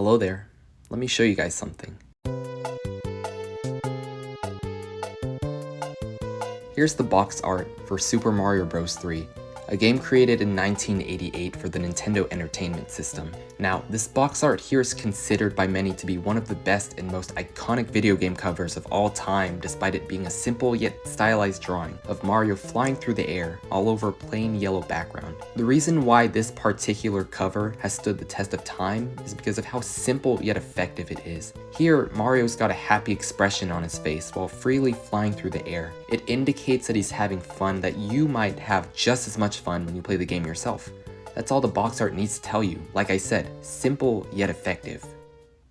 Hello there. Let me show you guys something. Here's the box art for Super Mario Bros. 3, a game created in 1988 for the Nintendo Entertainment System. Now, this box art here is considered by many to be one of the best and most iconic video game covers of all time, despite it being a simple yet stylized drawing of Mario flying through the air all over a plain yellow background. The reason why this particular cover has stood the test of time is because of how simple yet effective it is. Here, Mario's got a happy expression on his face while freely flying through the air. It indicates that he's having fun, that you might have just as much fun when you play the game yourself. That's all the box art needs to tell you. Like I said, simple yet effective.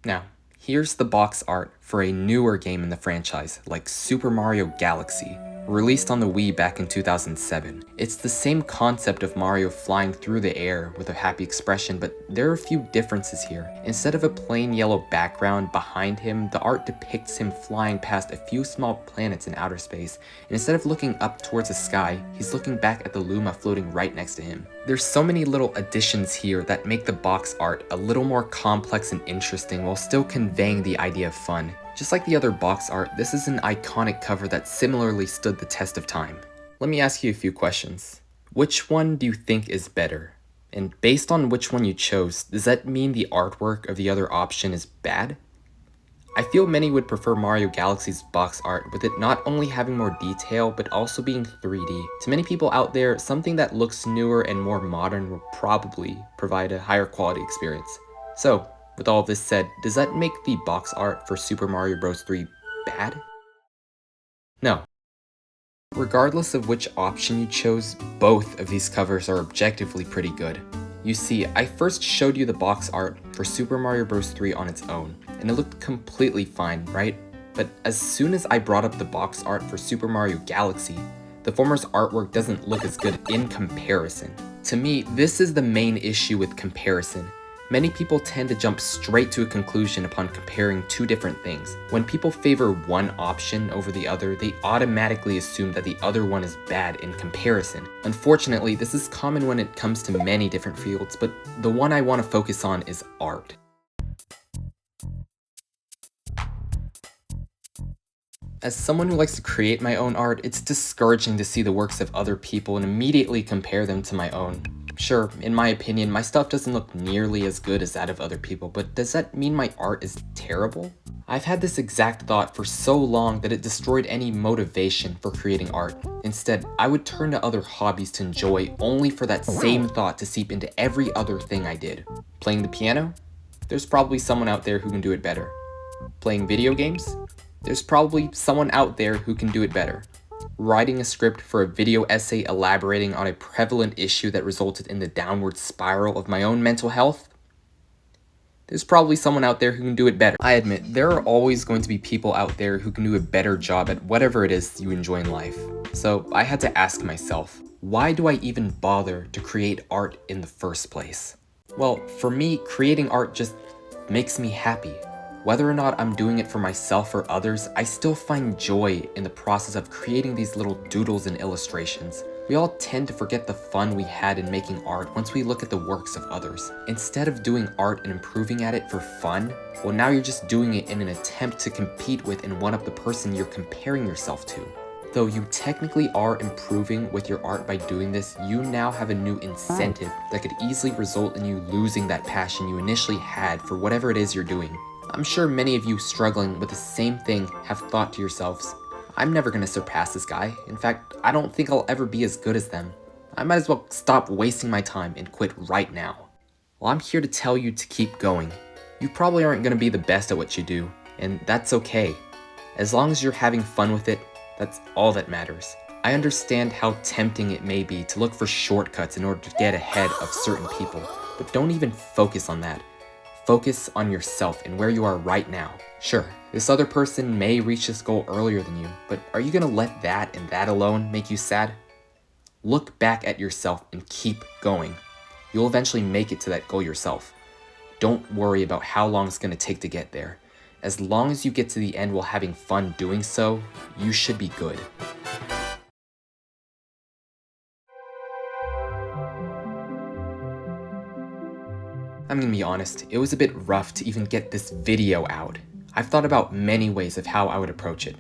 Now, here's the box art for a newer game in the franchise, like Super Mario Galaxy, released on the Wii back in 2007. It's the same concept of Mario flying through the air with a happy expression, but there are a few differences here. Instead of a plain yellow background behind him, the art depicts him flying past a few small planets in outer space, and instead of looking up towards the sky, he's looking back at the Luma floating right next to him. There's so many little additions here that make the box art a little more complex and interesting while still conveying the idea of fun. Just like the other box art, this is an iconic cover that similarly stood the test of time. Let me ask you a few questions. Which one do you think is better? And based on which one you chose, does that mean the artwork of the other option is bad? I feel many would prefer Mario Galaxy's box art, with it not only having more detail, but also being 3D. To many people out there, something that looks newer and more modern will probably provide a higher quality experience. So, with all of this said, does that make the box art for Super Mario Bros. 3 bad? No. Regardless of which option you chose, both of these covers are objectively pretty good. You see, I first showed you the box art for Super Mario Bros. 3 on its own, and it looked completely fine, right? But as soon as I brought up the box art for Super Mario Galaxy, the former's artwork doesn't look as good in comparison. To me, this is the main issue with comparison. Many people tend to jump straight to a conclusion upon comparing two different things. When people favor one option over the other, they automatically assume that the other one is bad in comparison. Unfortunately, this is common when it comes to many different fields, but the one I want to focus on is art. As someone who likes to create my own art, it's discouraging to see the works of other people and immediately compare them to my own. Sure, in my opinion, my stuff doesn't look nearly as good as that of other people, but does that mean my art is terrible? I've had this exact thought for so long that it destroyed any motivation for creating art. Instead, I would turn to other hobbies to enjoy only for that same thought to seep into every other thing I did. Playing the piano? There's probably someone out there who can do it better. Playing video games? There's probably someone out there who can do it better. Writing a script for a video essay elaborating on a prevalent issue that resulted in the downward spiral of my own mental health? There's probably someone out there who can do it better. I admit, there are always going to be people out there who can do a better job at whatever it is you enjoy in life. So I had to ask myself, why do I even bother to create art in the first place? Well, for me, creating art just makes me happy. Whether or not I'm doing it for myself or others, I still find joy in the process of creating these little doodles and illustrations. We all tend to forget the fun we had in making art once we look at the works of others. Instead of doing art and improving at it for fun, well, now you're just doing it in an attempt to compete with and one-up the person you're comparing yourself to. Though you technically are improving with your art by doing this, you now have a new incentive that could easily result in you losing that passion you initially had for whatever it is you're doing. I'm sure many of you struggling with the same thing have thought to yourselves, I'm never going to surpass this guy. In fact, I don't think I'll ever be as good as them. I might as well stop wasting my time and quit right now. Well, I'm here to tell you to keep going. You probably aren't going to be the best at what you do, and that's okay. As long as you're having fun with it, that's all that matters. I understand how tempting it may be to look for shortcuts in order to get ahead of certain people, but don't even focus on that. Focus on yourself and where you are right now. Sure, this other person may reach this goal earlier than you, but are you gonna let that and that alone make you sad? Look back at yourself and keep going. You'll eventually make it to that goal yourself. Don't worry about how long it's gonna take to get there. As long as you get to the end while having fun doing so, you should be good. I'm gonna be honest, it was a bit rough to even get this video out. I've thought about many ways of how I would approach it.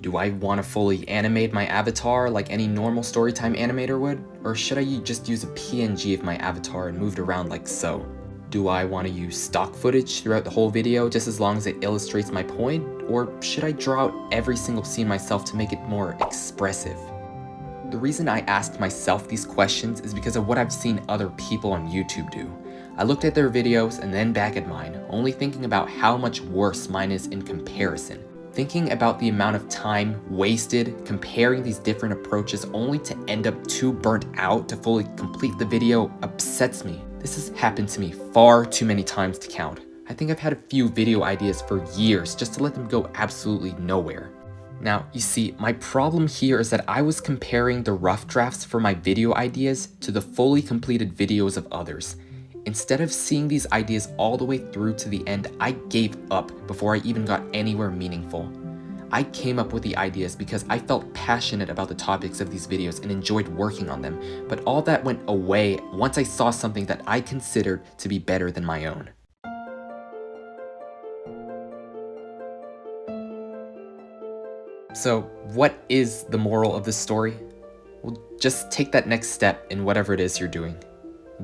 Do I want to fully animate my avatar like any normal storytime animator would? Or should I just use a PNG of my avatar and move it around like so? Do I want to use stock footage throughout the whole video just as long as it illustrates my point? Or should I draw out every single scene myself to make it more expressive? The reason I asked myself these questions is because of what I've seen other people on YouTube do. I looked at their videos and then back at mine, only thinking about how much worse mine is in comparison. Thinking about the amount of time wasted comparing these different approaches only to end up too burnt out to fully complete the video upsets me. This has happened to me far too many times to count. I think I've had a few video ideas for years just to let them go absolutely nowhere. Now, you see, my problem here is that I was comparing the rough drafts for my video ideas to the fully completed videos of others. Instead of seeing these ideas all the way through to the end, I gave up before I even got anywhere meaningful. I came up with the ideas because I felt passionate about the topics of these videos and enjoyed working on them, but all that went away once I saw something that I considered to be better than my own. So, what is the moral of this story? Well, just take that next step in whatever it is you're doing.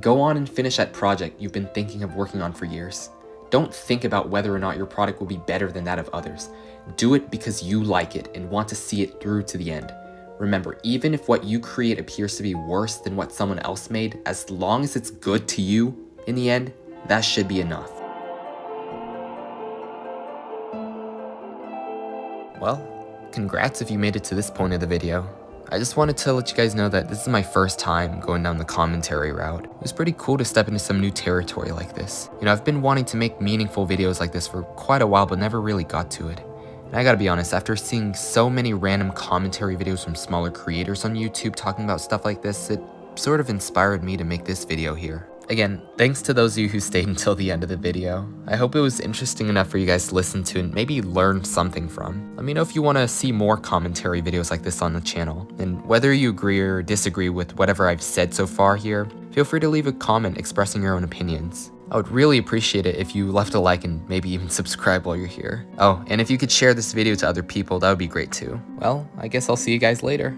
Go on and finish that project you've been thinking of working on for years. Don't think about whether or not your product will be better than that of others. Do it because you like it and want to see it through to the end. Remember, even if what you create appears to be worse than what someone else made, as long as it's good to you, in the end, that should be enough. Well, congrats if you made it to this point of the video. I just wanted to let you guys know that this is my first time going down the commentary route. It was pretty cool to step into some new territory like this. You know, I've been wanting to make meaningful videos like this for quite a while, but never really got to it. And I gotta be honest, after seeing so many random commentary videos from smaller creators on YouTube talking about stuff like this, it sort of inspired me to make this video here. Again, thanks to those of you who stayed until the end of the video. I hope it was interesting enough for you guys to listen to and maybe learn something from. Let me know if you want to see more commentary videos like this on the channel. And whether you agree or disagree with whatever I've said so far here, feel free to leave a comment expressing your own opinions. I would really appreciate it if you left a like and maybe even subscribe while you're here. Oh, and if you could share this video to other people, that would be great too. Well, I guess I'll see you guys later.